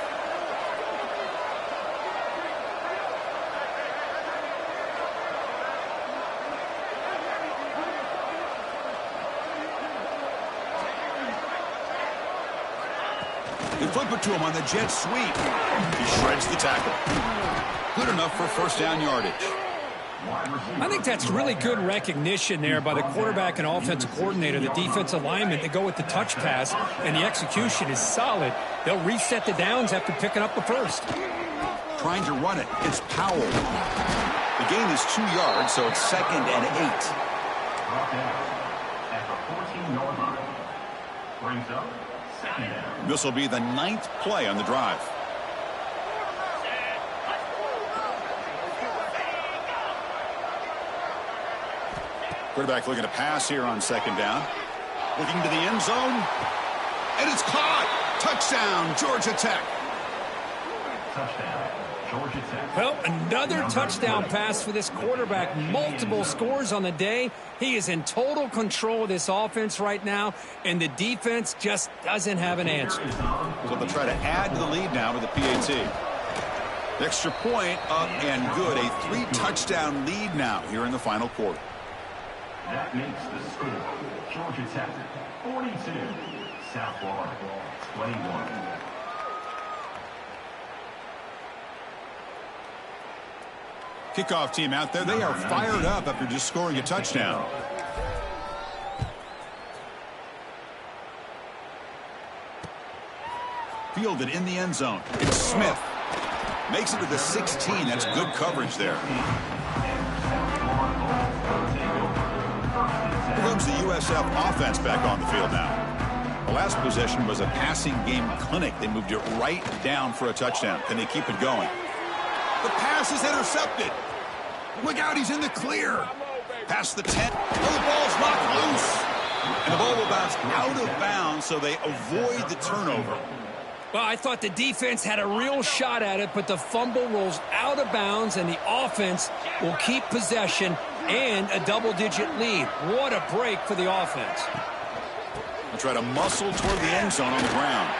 They flip it to him on the jet sweep. He shreds the tackle. Good enough for first down yardage. I think that's really good recognition there by the quarterback and offensive coordinator, the defensive lineman. They go with the touch pass, and the execution is solid. They'll reset the downs after picking up the first. Trying to run it. It's Powell. The gain is 2 yards, so it's 2nd and 8. At the 14-yard line. Brings up 2nd down. This will be the 9th play on the drive. Quarterback looking to pass here on 2nd down. Looking to the end zone. And it's caught. Touchdown, Georgia Tech. Touchdown, Georgia Tech. Well, another touchdown pass for this quarterback. Multiple scores on the day. He is in total control of this offense right now, and the defense just doesn't have an answer. So they'll try to add to the lead now with the PAT. The extra point up and good. A 3-touchdown lead now here in the final quarter. That makes the score Georgia Tech 42, South Florida 21. Kickoff team out there. They are fired up after just scoring a touchdown. Fielded in the end zone. It's Smith. Makes it to the 16. That's good coverage there. Here comes the USF offense back on the field now. The last possession was a passing game clinic. They moved it right down for a touchdown. Can they keep it going? The pass is intercepted. Look out, he's in the clear. Past the 10. Oh, the ball's knocked loose. And the ball will bounce out of bounds, so they avoid the turnover. Well, I thought the defense had a real shot at it, but the fumble rolls out of bounds, and the offense will keep possession and a double-digit lead. What a break for the offense. They'll try to muscle toward the end zone on the ground.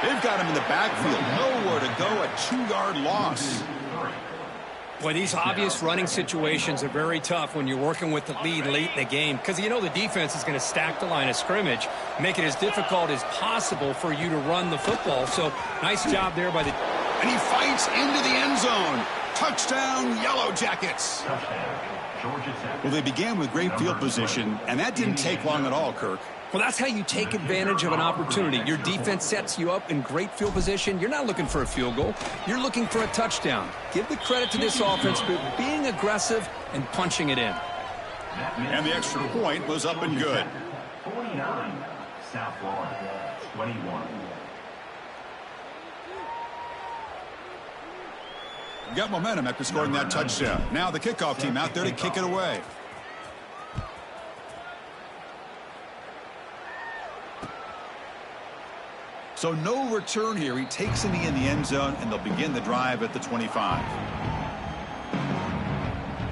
They've got him in the backfield. Nowhere to go. A 2-yard loss. Boy, these obvious running situations are very tough when you're working with the lead late in the game, because you know the defense is going to stack the line of scrimmage, make it as difficult as possible for you to run the football. So nice job there by the... And he fights into the end zone. Touchdown, Yellow Jackets. Touchdown, Georgia Tech. Well, they began with great field position, and that didn't take long at all, Kirk. Well, that's how you take advantage of an opportunity. Your defense sets you up in great field position. You're not looking for a field goal. You're looking for a touchdown. Give the credit to this offense for being aggressive and punching it in. And the extra point was up and good. 49, South Florida 21. Got momentum after scoring that touchdown. Now the kickoff team out there to kick it away. So no return here. He takes it in the end zone, and they'll begin the drive at the 25.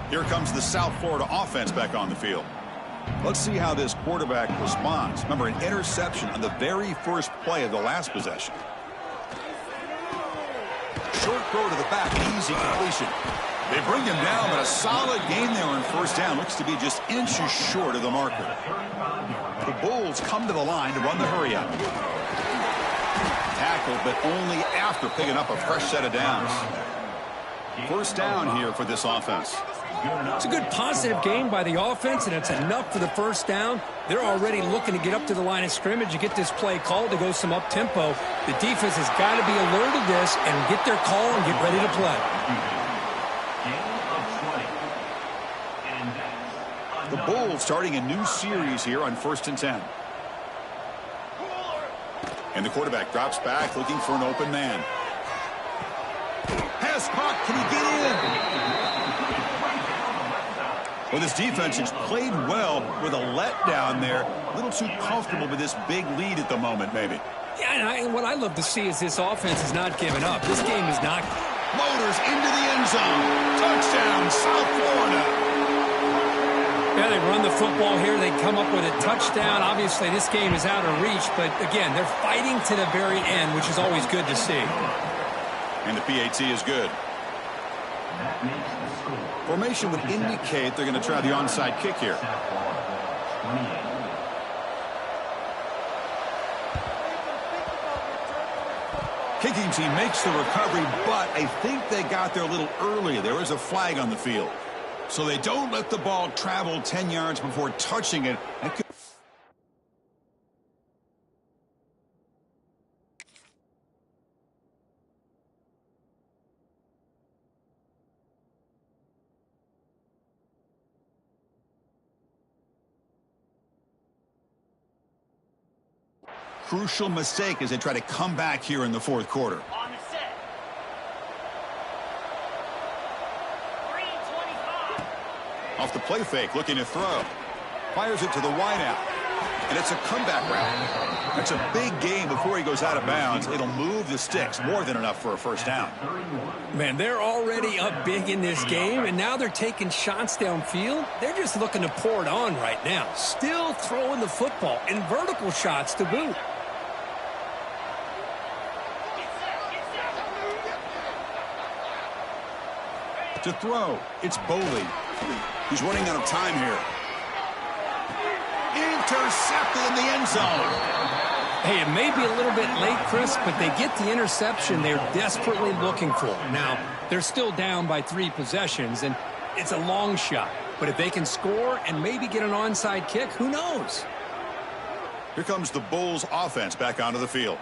Here comes the South Florida offense back on the field. Let's see how this quarterback responds. Remember, an interception on the very first play of the last possession. Short throw to the back, an easy completion. They bring him down, but a solid gain there on first down. Looks to be just inches short of the marker. The Bulls come to the line to run the hurry up. Tackled, but only after picking up a fresh set of downs. First down here for this offense. It's a good positive game by the offense, and it's enough for the first down. They're already looking to get up to the line of scrimmage and get this play called to go some up-tempo. The defense has got to be alert to this and get their call and get ready to play. The Bulls starting a new series here on 1st and 10. And the quarterback drops back looking for an open man. Pass caught. Can he get in? Well, this defense has played well with a letdown there. A little too comfortable with this big lead at the moment, maybe. Yeah, and what I love to see is this offense is not giving up. This game is not. Motors into the end zone. Touchdown, South Florida. Yeah, they run the football here. They come up with a touchdown. Obviously, this game is out of reach, but again, they're fighting to the very end, which is always good to see. And the PAT is good. Formation would indicate they're going to try the onside kick here. Kicking team makes the recovery, but I think they got there a little early. There was a flag on the field. So they don't let the ball travel 10 yards before touching it. Crucial mistake as they try to come back here in the fourth quarter. On the set. 3:25. Off the play fake, looking to throw. Fires it to the wideout. And it's a comeback route. That's a big gain before he goes out of bounds. It'll move the sticks, more than enough for a first down. Man, they're already up big in this game, and now they're taking shots downfield. They're just looking to pour it on right now. Still throwing the football, and vertical shots to boot. To throw, it's Boley. He's running out of time here. Intercepted in the end zone. Hey, it may be a little bit late, Chris, but they get the interception they're desperately looking for. Now, they're still down by 3 possessions, and it's a long shot. But if they can score and maybe get an onside kick, who knows? Here comes the Bulls offense back onto the field.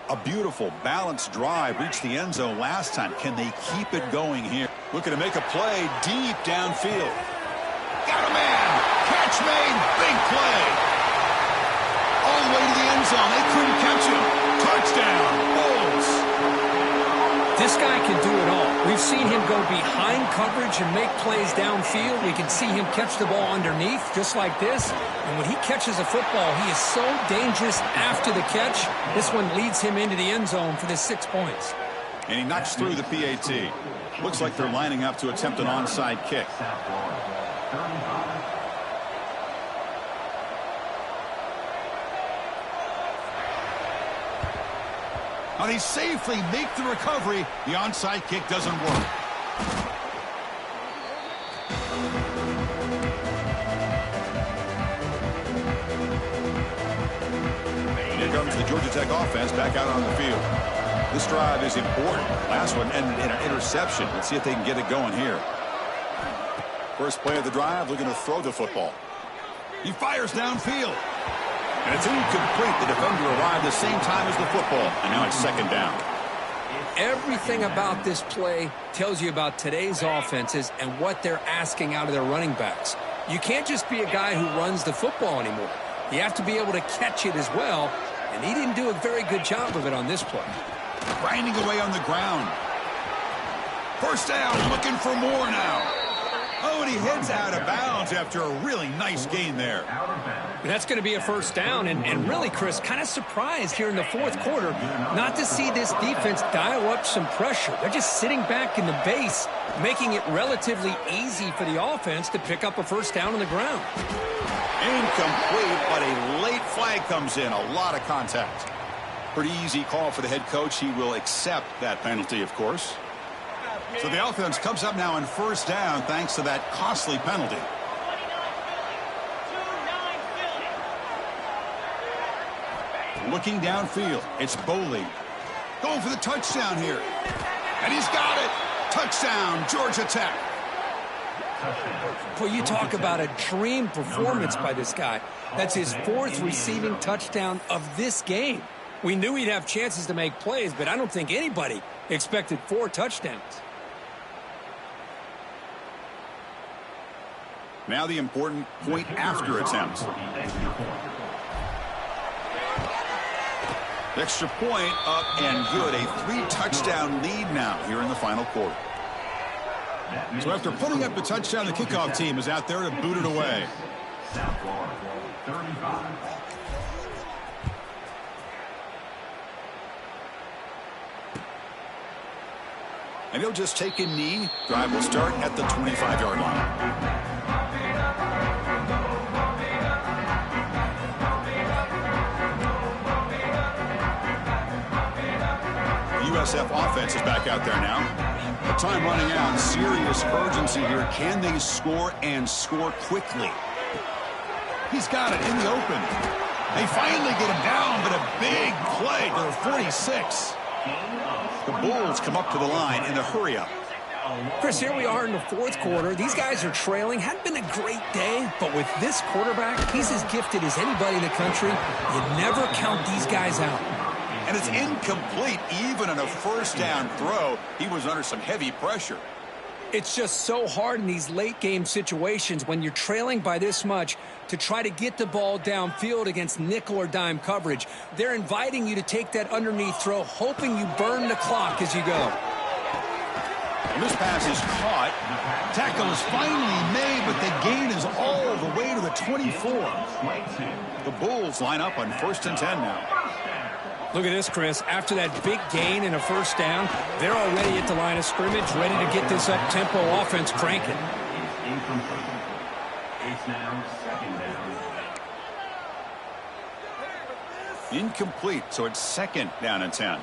A beautiful, balanced drive reached the end zone last time. Can they keep it going here? Looking to make a play deep downfield. Got a man. Catch made. Big play. All the way to the end zone. They couldn't catch him. Touchdown. Bulls. This guy can do it all. We've seen him go behind coverage and make plays downfield. We can see him catch the ball underneath just like this. And when he catches a football, he is so dangerous after the catch. This one leads him into the end zone for the 6 points. And he knocks through the PAT. Looks like they're lining up to attempt an onside kick. Now they safely make the recovery. The onside kick doesn't work. Here comes the Georgia Tech offense back out on the field. This drive is important. Last one and an interception. Let's see if they can get it going here. First play of the drive, looking to throw the football. He fires downfield. And it's incomplete. The defender arrived the same time as the football. And now it's second down. Everything about this play tells you about today's offenses and what they're asking out of their running backs. You can't just be a guy who runs the football anymore. You have to be able to catch it as well. And he didn't do a very good job of it on this play. Grinding away on the ground. First down, looking for more now. Oh, and he heads out of bounds after a really nice gain there. That's going to be a first down, and really, Chris, kind of surprised here in the fourth quarter not to see this defense dial up some pressure. They're just sitting back in the base, making it relatively easy for the offense to pick up a first down on the ground. Incomplete, but a late flag comes in. A lot of contact. Pretty easy call for the head coach. He will accept that penalty, of course. So the offense comes up now on first down thanks to that costly penalty. Looking downfield, it's Boley. Going for the touchdown here. And he's got it. Touchdown, Georgia Tech. Well, you talk about a dream performance by this guy. That's his 4th receiving touchdown of this game. We knew he'd have chances to make plays, but I don't think anybody expected 4 touchdowns. Now the important point after attempt. Extra point up and good. A 3-touchdown lead now here in the final quarter. So after putting up the touchdown, the kickoff team is out there to boot it away. South Florida, 35. And he'll just take a knee. Drive will start at the 25-yard line. USF offense is back out there now. The time running out. Serious urgency here. Can they score and score quickly? He's got it in the open. They finally get him down, but a big play to the 46. The Bulls come up to the line in a hurry-up. Chris, here we are in the 4th quarter. These guys are trailing. Hadn't been a great day, but with this quarterback, he's as gifted as anybody in the country. You never count these guys out. And it's incomplete. Even on a first down throw, he was under some heavy pressure. It's just so hard in these late game situations when you're trailing by this much to try to get the ball downfield against nickel or dime coverage. They're inviting you to take that underneath throw, hoping you burn the clock as you go. And this pass is caught. Tackle is finally made, but the gain is all the way to the 24. The Bulls line up on 1st and 10 now. Look at this, Chris. After that big gain and a first down, they're already at the line of scrimmage, ready to get this up-tempo offense cranking. It's now 2nd down. Incomplete, so it's 2nd down and 10.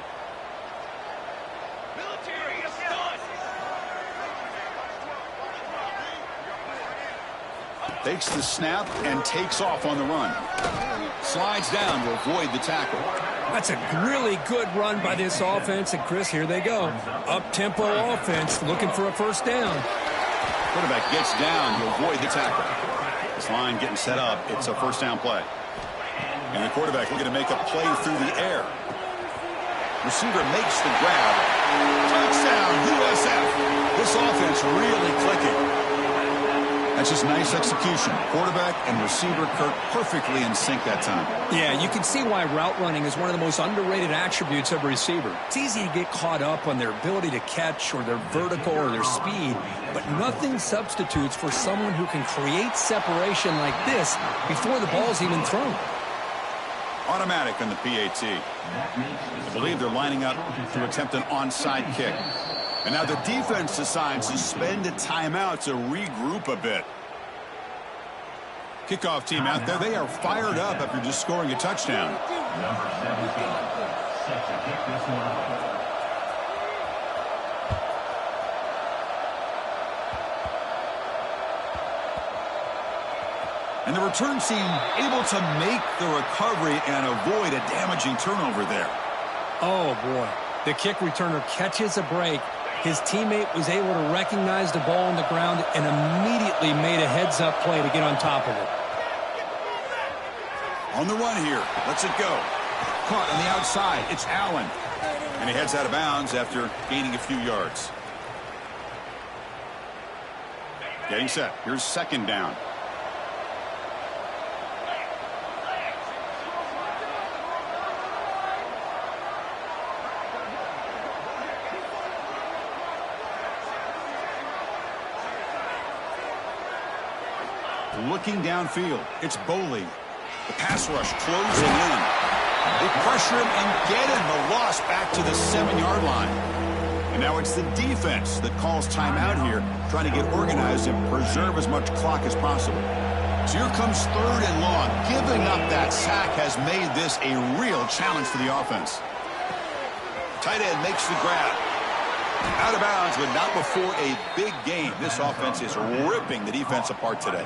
Takes the snap and takes off on the run. Slides down to avoid the tackle. That's a really good run by this offense. And, Chris, here they go. Up-tempo offense looking for a first down. Quarterback gets down to avoid the tackle. This line getting set up. It's a first down play. And the quarterback looking to make a play through the air. Receiver makes the grab. Touchdown, USF. This offense really clicking. That's just nice execution. Quarterback and receiver Kirk perfectly in sync that time. Yeah, you can see why route running is one of the most underrated attributes of a receiver. It's easy to get caught up on their ability to catch or their vertical or their speed, but nothing substitutes for someone who can create separation like this before the ball's even thrown. Automatic on the PAT. I believe they're lining up to attempt an onside kick. And now the defense decides to spend a timeout to regroup a bit. Kickoff team out there, they are fired up after just scoring a touchdown. Number 17, set to kick this one off. And the return team able to make the recovery and avoid a damaging turnover there. Oh, boy. The kick returner catches a break. His teammate was able to recognize the ball on the ground and immediately made a heads-up play to get on top of it. On the run here. Lets it go. Caught on the outside. It's Allen. And he heads out of bounds after gaining a few yards. Getting set. Here's 2nd down. Looking downfield, it's Boley. The pass rush closing in. They pressure him and get him. The loss back to the 7-yard line. And now it's the defense that calls timeout here, trying to get organized and preserve as much clock as possible. So here comes 3rd and long. Giving up that sack has made this a real challenge for the offense. Tight end makes the grab. Out of bounds, but not before a big game. This offense is ripping the defense apart today.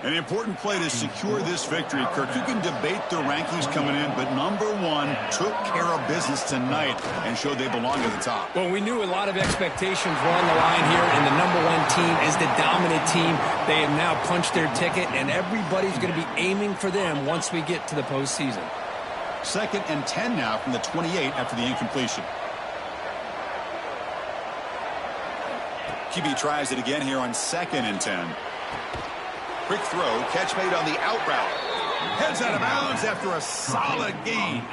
An important play to secure this victory, Kirk. You can debate the rankings coming in, but number one took care of business tonight and showed they belong at the top. Well, we knew a lot of expectations were on the line here, and the number one team is the dominant team. They have now punched their ticket, and everybody's going to be aiming for them once we get to the postseason. 2nd and 10 now from the 28 after the incompletion. QB tries it again here on 2nd and 10. Quick throw, catch made on the out route. Heads out of bounds after a solid gain.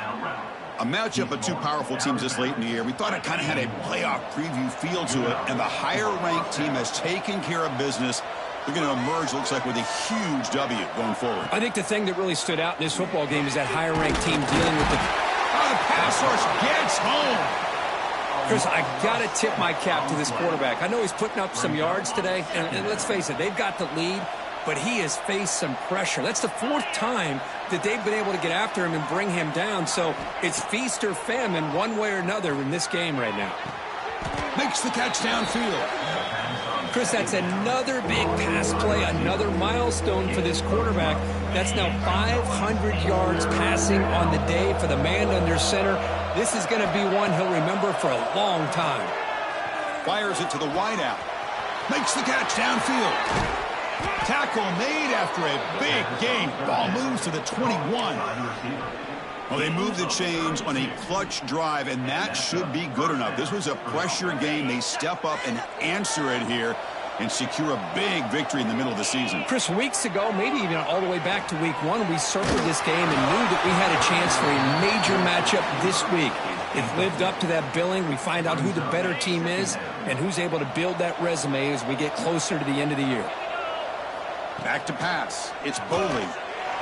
A matchup of two powerful teams this late in the year. We thought it kind of had a playoff preview feel to it, and the higher-ranked team has taken care of business. They're going to emerge, looks like, with a huge W going forward. I think the thing that really stood out in this football game is that higher-ranked team dealing with the... Oh, the pass rush gets home. Chris, I got to tip my cap to this quarterback. I know he's putting up some yards today, and let's face it, they've got the lead, but he has faced some pressure. That's the 4th time that they've been able to get after him and bring him down. So it's feast or famine one way or another in this game right now. Makes the catch downfield. Chris, that's another big pass play, another milestone for this quarterback. That's now 500 yards passing on the day for the man under center. This is going to be one he'll remember for a long time. Fires it to the wideout. Makes the catch downfield. Tackle made after a big gain. Ball moves to the 21. Well, they moved the chains on a clutch drive, and that should be good enough. This was a pressure game. They step up and answer it here and secure a big victory in the middle of the season. Chris, weeks ago, maybe even all the way back to week 1, we circled this game and knew that we had a chance for a major matchup this week. It lived up to that billing. We find out who the better team is and who's able to build that resume as we get closer to the end of the year. Back to pass. It's Boley.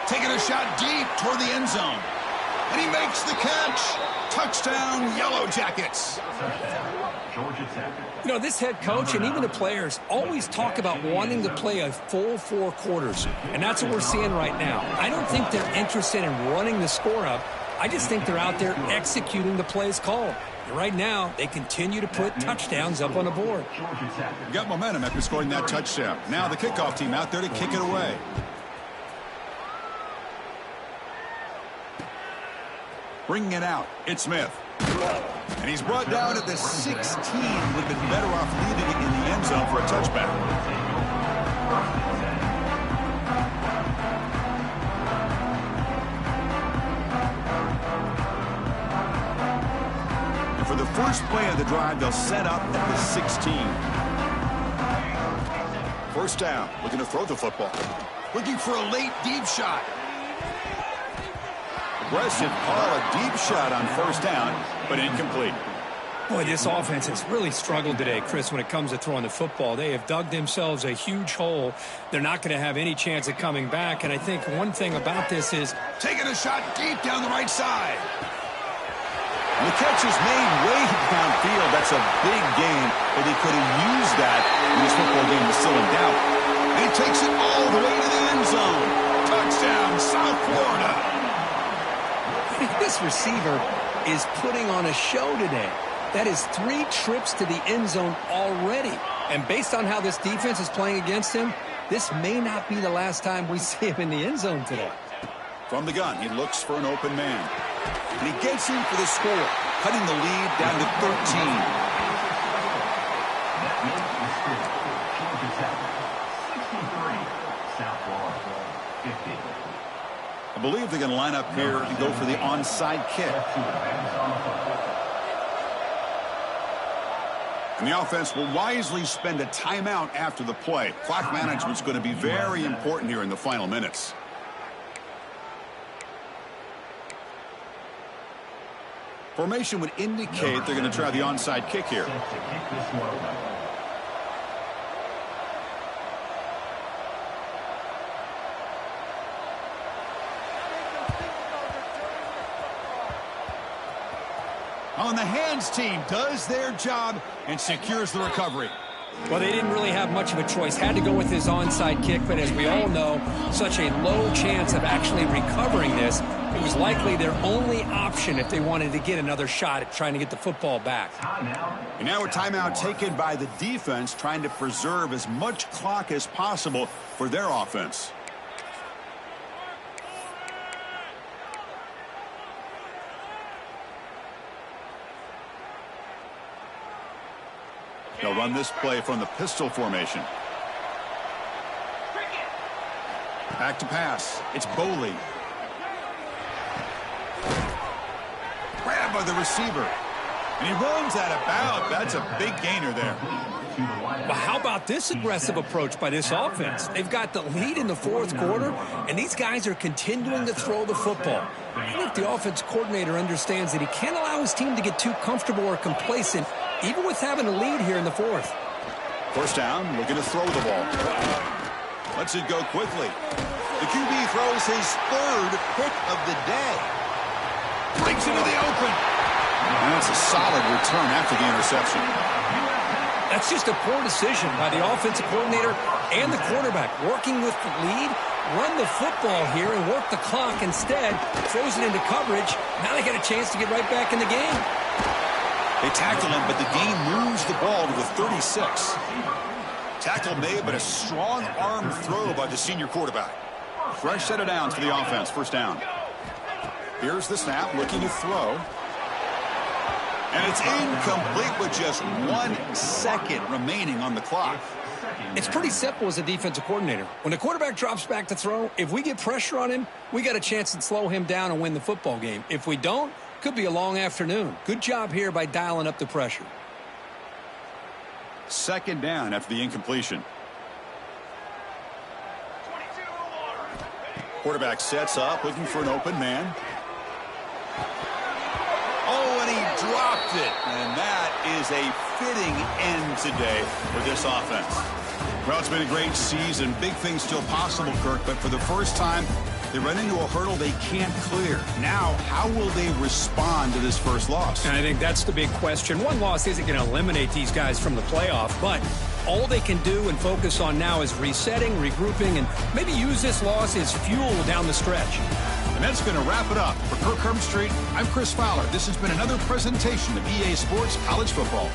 Taking a shot deep toward the end zone. And he makes the catch. Touchdown, Yellow Jackets. You know, this head coach and even the players always talk about wanting to play a full 4 quarters. And that's what we're seeing right now. I don't think they're interested in running the score up. I just think they're out there executing the plays called. And right now, they continue to put touchdowns up on the board. Got momentum after scoring that touchdown. Now the kickoff team out there to kick it away. Bringing it out, it's Smith. And he's brought down at the 16. Would have been better off leaving it in the end zone for a touchback. And for the first play of the drive, they'll set up at the 16. First down, looking to throw the football. Looking for a late deep shot. Aggressive call, a deep shot on first down, but incomplete. Boy, this offense has really struggled today, Chris, when it comes to throwing the football. They have dug themselves a huge hole. They're not going to have any chance of coming back, and I think one thing about this is... Taking a shot deep down the right side. And the catch is made way downfield. That's a big gain, but he could have used that when this football game was still in doubt. And he takes it all the way to the end zone. Touchdown, South Florida. This receiver is putting on a show today. That is 3 trips to the end zone already. And based on how this defense is playing against him, this may not be the last time we see him in the end zone today. From the gun, he looks for an open man. And he gets in for the score, cutting the lead down to 13. I believe they're going to line up here and go for the onside kick. And the offense will wisely spend a timeout after the play. Clock management's going to be very important here in the final minutes. Formation would indicate they're going to try the onside kick here. On the hands team does their job and secures the recovery. Well, they didn't really have much of a choice. Had to go with his onside kick, but as we all know, such a low chance of actually recovering this. It was likely their only option if they wanted to get another shot at trying to get the football back. And now a timeout taken by the defense, trying to preserve as much clock as possible for their offense. They'll run this play from the pistol formation. Back to pass. It's Boley. Grabbed by the receiver. And he runs out of bounds. That's a big gainer there. Well, how about this aggressive approach by this offense? They've got the lead in the fourth quarter, and these guys are continuing to throw the football. I think the offense coordinator understands that he can't allow his team to get too comfortable or complacent, even with having a lead here in the fourth. First down, looking to throw the ball. Lets it go quickly. The QB throws his third pick of the day. Breaks into the open. And that's a solid return after the interception. That's just a poor decision by the offensive coordinator and the quarterback. Working with the lead, run the football here and work the clock instead. Throws it into coverage. Now they get a chance to get right back in the game. They tackle him, but the gain moves the ball to the 36. Tackle made, but a strong arm throw by the senior quarterback. Fresh set of downs for the offense. First down. Here's the snap, looking to throw. And it's incomplete with just 1 second remaining on the clock. It's pretty simple as a defensive coordinator. When the quarterback drops back to throw, if we get pressure on him, we got a chance to slow him down and win the football game. If we don't, could be a long afternoon. Good job here by dialing up the pressure. Second down after the incompletion. Quarterback sets up, looking for an open man. Oh, and he dropped it. And that is a fitting end today for this offense. Well, it's been a great season. Big things still possible, Kirk, but for the first time, they run into a hurdle they can't clear. Now, how will they respond to this first loss? And I think that's the big question. One loss isn't going to eliminate these guys from the playoff, but all they can do and focus on now is resetting, regrouping, and maybe use this loss as fuel down the stretch. And that's going to wrap it up. For Kirk Herbstreit, I'm Chris Fowler. This has been another presentation of EA Sports College Football.